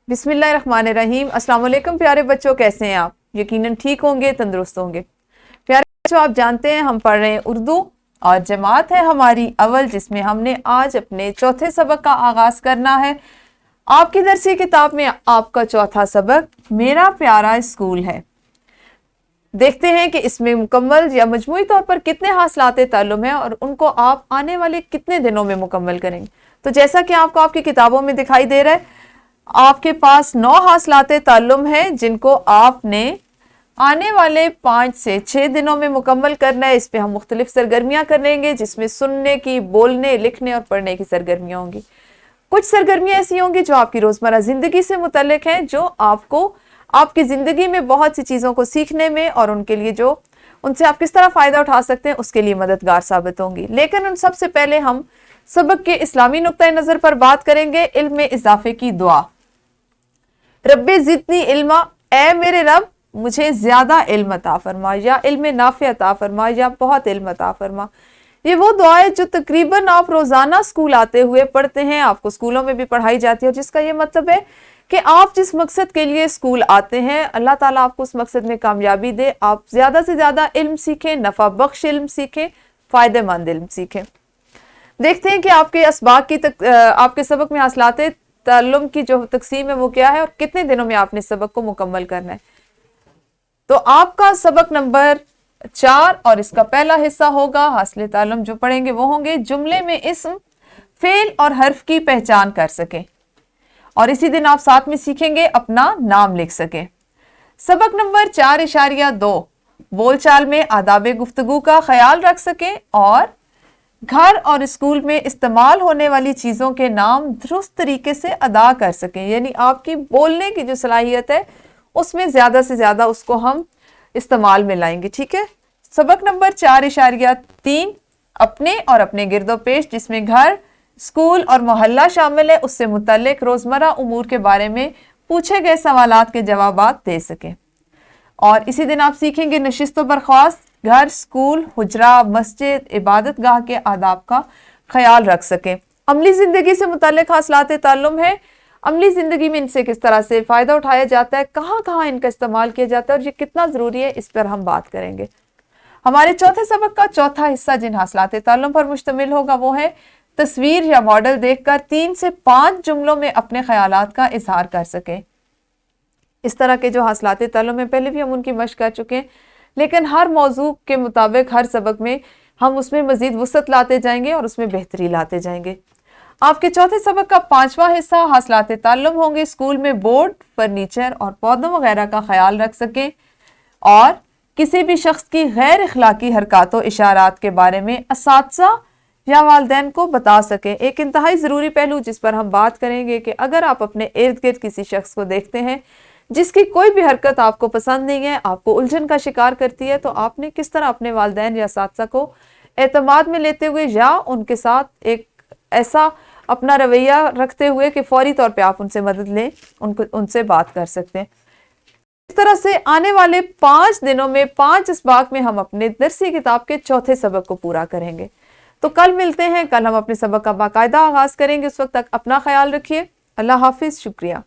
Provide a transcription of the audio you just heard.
बिस्मिल्लाहिर्रहमानिर्रहीम। अस्सलाम वालेकुम प्यारे बच्चों, कैसे हैं आप? यकीनन ठीक होंगे, तंदुरुस्त होंगे। प्यारे बच्चों, आप जानते हैं हम पढ़ रहे हैं उर्दू और जमात है हमारी अव्वल, जिसमें हमने आज अपने चौथे सबक का आगाज करना है। आपकी दरसी किताब में आपका चौथा सबक मेरा प्यारा स्कूल है। देखते हैं कि इसमें मुकम्मल या मजमूई तौर पर कितने हासिलाते ताल्लुम है और उनको आप आने वाले कितने दिनों में मुकम्मल करेंगे। तो जैसा कि आपको आपकी किताबों में दिखाई दे रहा है, आपके पास 9 हासिलाते ताल्लुम है जिनको आपने आने वाले 5 से 6 दिनों में मुकम्मल करना है। इस पे हम मुख्तलिफ सरगर्मियां करेंगे, जिसमें सुनने की, बोलने, लिखने और पढ़ने की सरगर्मियां होंगी। कुछ सरगर्मियां ऐसी होंगी जो आपकी रोजमर्रा जिंदगी से मुतल्लिक हैं, जो आपको आपकी जिंदगी में बहुत सी चीजों को सीखने में और उनके लिए जो उनसे आप किस तरह फायदा उठा सकते हैं उसके लिए मददगार साबित होंगी। लेकिन उन सबसे पहले हम सबक के इस्लामी नुक्ता नजर पर बात करेंगे। इल्म में इजाफे की दुआ। रब्बे ज़िदनी इल्मा, ए मेरे रब मुझे ज्यादा इल्म अता फरमा, या इल्म नाफे अता फरमा, या बहुत इल्म अता फरमा। ये वो दुआ है जो तकरीबन आप रोजाना स्कूल आते हुए पढ़ते हैं, आपको स्कूलों में भी पढ़ाई जाती है, और जिसका ये मतलब है कि आप जिस मकसद के लिए स्कूल आते हैं, अल्लाह ताला आपको उस मकसद में कामयाबी दे, आप ज्यादा से ज्यादा इल्म सीखें, नफा बख्श इल्म सीखें, फायदेमंद इल्म सीखें। देखते हैं कि आपके असबाक की आपके सबक में हासिलाते ताल्लुम की जो तकसीम है वो क्या है और कितने दिनों में आपने सबक को मुकम्मल करना है। तो आपका सबक नंबर 4 और इसका पहला हिस्सा होगा, हासिल ताल्लुम जो पढ़ेंगे वो होंगे जुमले में इस्म, फेल और हर्फ की पहचान कर सकें, और इसी दिन आप साथ में सीखेंगे अपना नाम लिख सकें। सबक नंबर 4.2 बोलचाल में आदाब गुफ्तगू का ख्याल रख सकें और घर और स्कूल में इस्तेमाल होने वाली चीज़ों के नाम दुरुस्त तरीके से अदा कर सकें। यानी आपकी बोलने की जो सलाहियत है उसमें ज़्यादा से ज़्यादा उसको हम इस्तेमाल में लाएंगे। ठीक है। सबक नंबर 4.3 अपने और अपने गिरदो पेश, जिसमें घर, स्कूल और मोहल्ला शामिल है, उससे मुतल्लिक रोज़मर्रा उमूर के बारे में पूछे गए सवालात के जवाबात दे सकें। और इसी दिन आप सीखेंगे नशिस्त व बर्खास्त, घर, स्कूल, हुजरा, मस्जिद, इबादत गाह के आदाब का ख्याल रख सकें। अमली ज़िंदगी से मुतल्लिक हासिलाते ताल्लुम है, अमली ज़िंदगी में इनसे किस तरह से फ़ायदा उठाया जाता है, कहाँ कहाँ इनका इस्तेमाल किया जाता है और ये कितना ज़रूरी है, इस पर हम बात करेंगे। हमारे चौथे सबक का चौथा हिस्सा जिन हासिलाते ताल्लुम पर मुश्तमिल होगा वो है तस्वीर या मॉडल देखकर 3 से 5 जुमलों में अपने ख्यालात का इजहार कर सकें। इस तरह के जो हासिलाते ताल्लुम में पहले भी हम उनकी मशक कर चुके हैं, लेकिन हर मौजू के मुताबिक हर सबक में हम उसमें मजीद वसअत लाते जाएंगे और उसमें बेहतरी लाते जाएंगे। आपके चौथे सबक का 5वां हिस्सा हासिलाते ताल्लुम होंगे स्कूल में बोर्ड, फर्नीचर और पौधों वगैरह का ख्याल रख सकें और किसी भी शख्स की गैर अखलाकी हरकत व इशारात के बारे में असातिज़ा या वालिदैन को बता सकें। एक इंतहाई ज़रूरी पहलू जिस पर हम बात करेंगे कि अगर आप अपने इर्द गिर्द किसी शख्स को देखते हैं जिसकी कोई भी हरकत आपको पसंद नहीं है, आपको उलझन का शिकार करती है, तो आपने किस तरह अपने वालिदैन या साथिया को एतमाद में लेते हुए या उनके साथ एक ऐसा अपना रवैया रखते हुए कि फौरी तौर पे आप उनसे मदद लें, उनसे बात कर सकते हैं। इस तरह से आने वाले 5 दिनों में 5 इसबाक में हम अपने दरसी किताब के चौथे सबक को पूरा करेंगे। तो कल मिलते हैं, कल हम अपने सबक का बाकायदा आगाज करेंगे। उस वक्त तक अपना ख्याल रखिए। अल्लाह हाफिज, शुक्रिया।